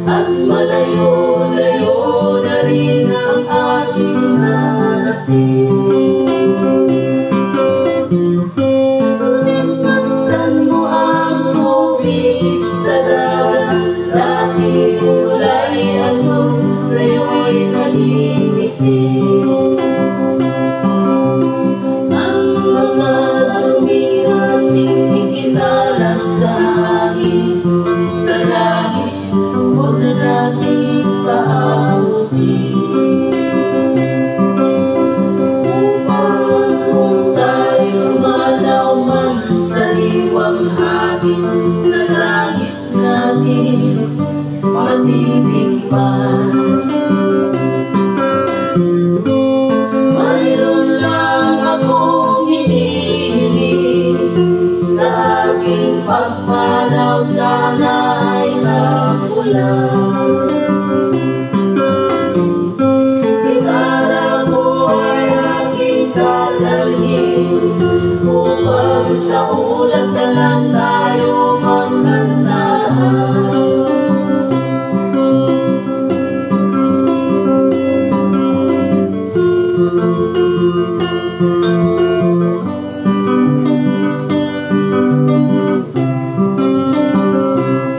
At malayo-layo na rin ang ating narating. Nagmasdan mo ang tubig sa dagat, dati kulay asul, ngayon naging itim. Ang mga dumi ating ikinala sa hangin, sa langit huwag na natin paabutin. Upang kung tayo manaw man sa liwang hangin, sa langit natin matitikman. Mayroon lang akong hinihiling, sa aking pagpanaw sana'y nakulang. Gitara ko ay aking dadalhin, upang sa ulat na